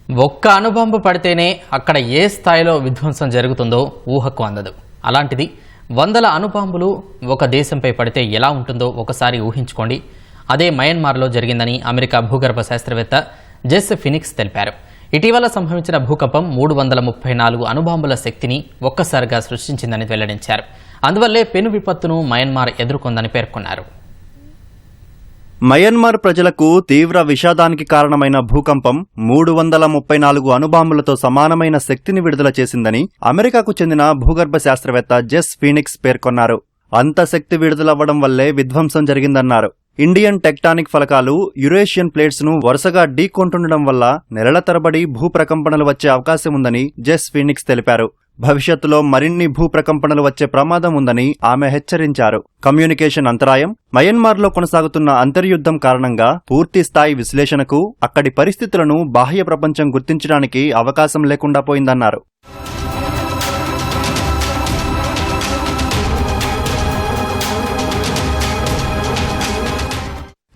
ఒక్క అణుబాంబు పడితేనే అక్కడ ఏ స్థాయిలో విధ్వంసం జరుగుతుందో ఊహకు అందదు. అలాంటిది వందల అణుబాంబులు ఒక దేశంపై పడితే ఎలా ఉంటుందో ఒకసారి ఊహించుకోండి. అదే మయన్మార్లో జరిగిందని అమెరికా భూగర్భ శాస్త్రవేత్త జెస్ ఫినిక్స్ తెలిపారు. ఇటీవల సంభవించిన భూకంపం 334 అణుబాంబుల శక్తిని ఒక్కసారిగా సృష్టించిందని వెల్లడించారు. అందువల్లే పెను విపత్తును మయన్మార్ ఎదుర్కొందని పేర్కొన్నారు. మయన్మార్ ప్రజలకు తీవ్ర విషాదానికి కారణమైన భూకంపం 334 అణుబాంబులతో సమానమైన శక్తిని విడుదల చేసిందని అమెరికాకు చెందిన భూగర్భ శాస్త్రవేత్త జెస్ ఫీనిక్స్ పేర్కొన్నారు. అంత శక్తి విడుదలవ్వడం వల్లే విధ్వంసం జరిగిందన్నారు. ఇండియన్ టెక్టానిక్ ఫలకాలు యురేషియన్ ప్లేట్స్ ను వరుసగా ఢీకొంటుండడం వల్ల నెలల తరబడి భూప్రకంపనలు వచ్చే అవకాశం ఉందని జెస్ ఫీనిక్స్ తెలిపారు. భవిష్యత్తులో మరిన్ని భూప్రకంపనలు వచ్చే ప్రమాదం ఉందని ఆమె హెచ్చరించారు. కమ్యూనికేషన్ అంతరాయం, మయన్మార్లో కొనసాగుతున్న అంతర్యుద్ధం కారణంగా పూర్తి స్థాయి విశ్లేషణకు, అక్కడి పరిస్థితులను బాహ్య ప్రపంచం గుర్తించడానికి అవకాశం లేకుండా పోయిందన్నారు.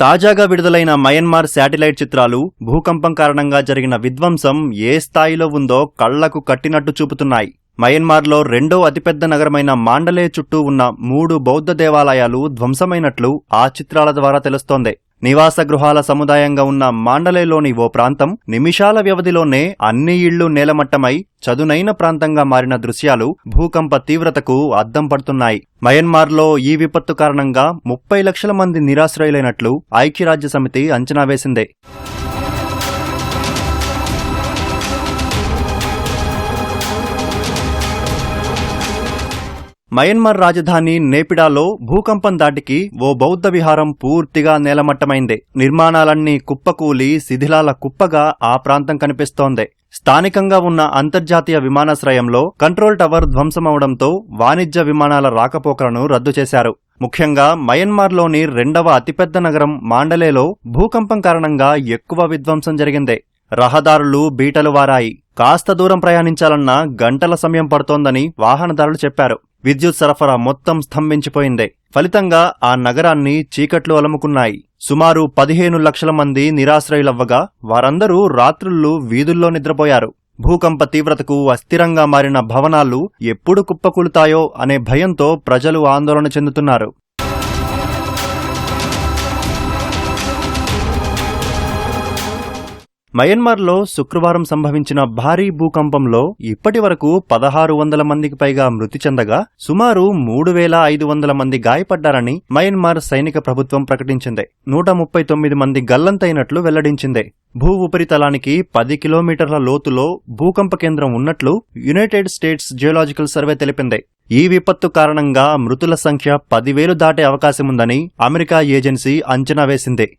తాజాగా విడుదలైన మయన్మార్ శాటిలైట్ చిత్రాలు భూకంపం కారణంగా జరిగిన విధ్వంసం ఏ స్థాయిలో ఉందో కళ్లకు కట్టినట్టు చూపుతున్నాయి. మయన్మార్లో రెండో అతిపెద్ద నగరమైన మాండలే చుట్టూ ఉన్న 3 బౌద్ధ దేవాలయాలు ధ్వంసమైనట్లు ఆ చిత్రాల ద్వారా తెలుస్తోంది. నివాస గృహాల సముదాయంగా ఉన్న మాండలేలోని ఓ ప్రాంతం నిమిషాల వ్యవధిలోనే అన్ని ఇళ్లు నేలమట్టమై చదునైన ప్రాంతంగా మారిన దృశ్యాలు భూకంప తీవ్రతకు అద్దం పడుతున్నాయి. మయన్మార్లో ఈ విపత్తు కారణంగా 30 లక్షల మంది నిరాశ్రయులైనట్లు ఐక్యరాజ్యసమితి అంచనా వేసింది. మయన్మార్ రాజధాని నేపిడాలో భూకంపం దాటికి ఓ బౌద్ధ విహారం పూర్తిగా నేలమట్టమైంది. నిర్మాణాలన్నీ కుప్పకూలి శిథిలాల కుప్పగా ఆ ప్రాంతం కనిపిస్తోంది. స్థానికంగా ఉన్న అంతర్జాతీయ విమానాశ్రయంలో కంట్రోల్ టవర్ ధ్వంసమవడంతో వాణిజ్య విమానాల రాకపోకలను రద్దు చేశారు. ముఖ్యంగా మయన్మార్లోని రెండవ అతిపెద్ద నగరం మాండలేలో భూకంపం కారణంగా ఎక్కువ విధ్వంసం జరిగింది. రహదారులు బీటలు వారాయి. కాస్త దూరం ప్రయాణించాలన్నా గంటల సమయం పడుతోందని వాహనదారులు చెప్పారు. విద్యుత్ సరఫరా మొత్తం స్తంభించిపోయింది. ఫలితంగా ఆ నగరాన్ని చీకట్లు అలముకున్నాయి. సుమారు 15 లక్షల మంది నిరాశ్రయులవ్వగా వారందరూ రాత్రుళ్ళు వీధుల్లో నిద్రపోయారు. భూకంప తీవ్రతకు అస్థిరంగా మారిన భవనాలు ఎప్పుడు కుప్పకూలుతాయో అనే భయంతో ప్రజలు ఆందోళన చెందుతున్నారు. మయన్మార్లో శుక్రవారం సంభవించిన భారీ భూకంపంలో ఇప్పటి వరకు 1600 మందికి పైగా మృతి చెందగా సుమారు 3500 మంది గాయపడ్డారని మయన్మార్ సైనిక ప్రభుత్వం ప్రకటించింది. 139 మంది గల్లంతైనట్లు వెల్లడించింది. భూ ఉపరితలానికి 10 కిలోమీటర్ల లోతులో భూకంప కేంద్రం ఉన్నట్లు యునైటెడ్ స్టేట్స్ జియోలాజికల్ సర్వే తెలిపింది. ఈ విపత్తు కారణంగా మృతుల సంఖ్య 10,000 దాటే అవకాశముందని అమెరికా ఏజెన్సీ అంచనా వేసింది.